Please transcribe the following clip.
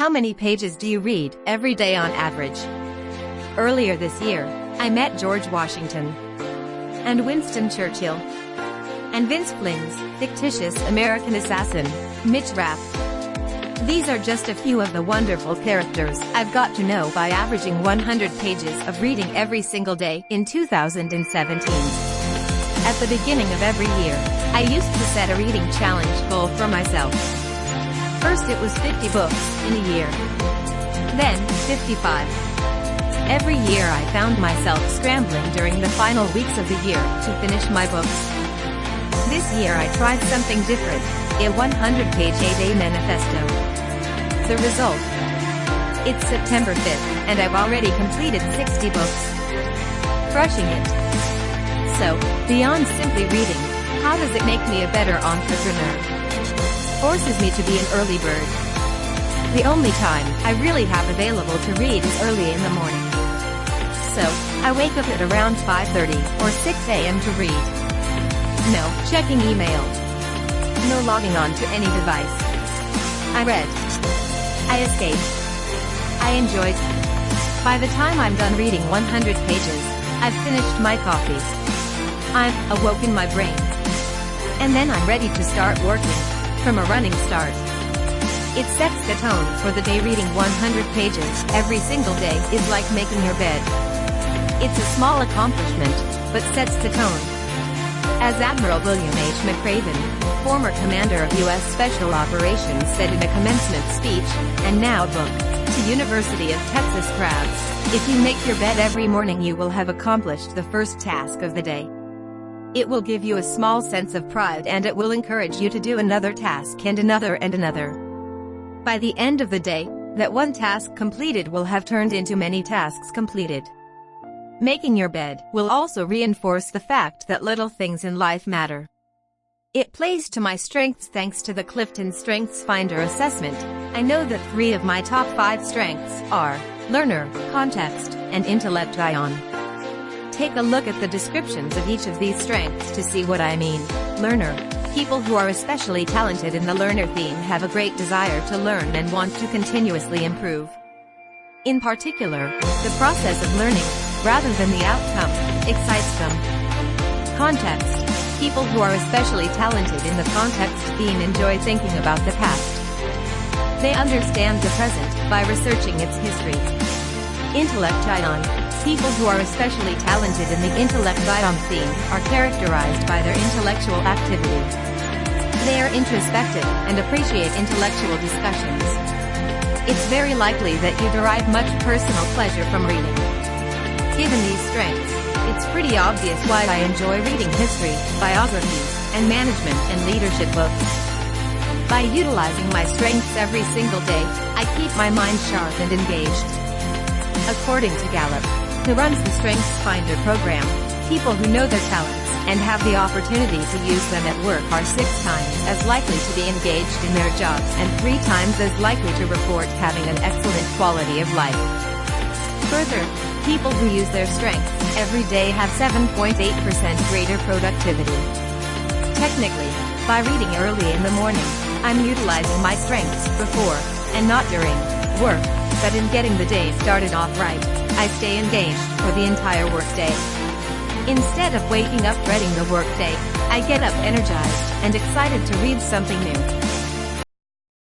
How many pages do you read every day on average? Earlier this year, I met George Washington and Winston Churchill and Vince Flynn's fictitious American assassin, Mitch Rapp. These are just a few of the wonderful characters I've got to know by averaging 100 pages of reading every single day in 2017. At the beginning of every year, I used to set a reading challenge goal for myself. First it was 50 books in a year. Then, 55. Every year I found myself scrambling during the final weeks of the year to finish my books. This year I tried something different, a 100-page A-Day manifesto. The result? It's September 5th, and I've already completed 60 books. Crushing it. So, beyond simply reading, how does it make me a better entrepreneur? Forces me to be an early bird. The only time I really have available to read is early in the morning. So, I wake up at around 5:30 or 6 a.m. to read. No checking email. No logging on to any device. I read. I escaped. I enjoyed. By the time I'm done reading 100 pages, I've finished my coffee. I've awoken my brain. And then I'm ready to start working, from a running start. It sets the tone for the day. Reading 100 pages every single day is like making your bed. It's a small accomplishment, but sets the tone. As Admiral William H. McRaven, former commander of U.S. Special Operations, said in a commencement speech, and now book, to University of Texas crowds, if you make your bed every morning you will have accomplished the first task of the day. It will give you a small sense of pride, and it will encourage you to do another task and another and another. By the end of the day, that one task completed will have turned into many tasks completed. Making your bed will also reinforce the fact that little things in life matter. It plays to my strengths. Thanks to the Clifton Strengths Finder assessment, I know that 3 of my top 5 strengths are learner, context, and intellect. Take a look at the descriptions of each of these strengths to see what I mean. Learner. People who are especially talented in the learner theme have a great desire to learn and want to continuously improve. In particular, the process of learning, rather than the outcome, excites them. Context. People who are especially talented in the context theme enjoy thinking about the past. They understand the present by researching its history. Intellect. People who are especially talented in the intellect theme are characterized by their intellectual activity. They are introspective and appreciate intellectual discussions. It's very likely that you derive much personal pleasure from reading. Given these strengths, it's pretty obvious why I enjoy reading history, biographies, and management and leadership books. By utilizing my strengths every single day, I keep my mind sharp and engaged. According to Gallup, who runs the Strengths Finder program, people who know their talents and have the opportunity to use them at work are 6 times as likely to be engaged in their jobs and 3 times as likely to report having an excellent quality of life. Further, people who use their strengths every day have 7.8% greater productivity. Technically, by reading early in the morning, I'm utilizing my strengths before, and not during, work, but in getting the day started off right, I stay engaged for the entire workday. Instead of waking up dreading the workday, I get up energized and excited to read something new.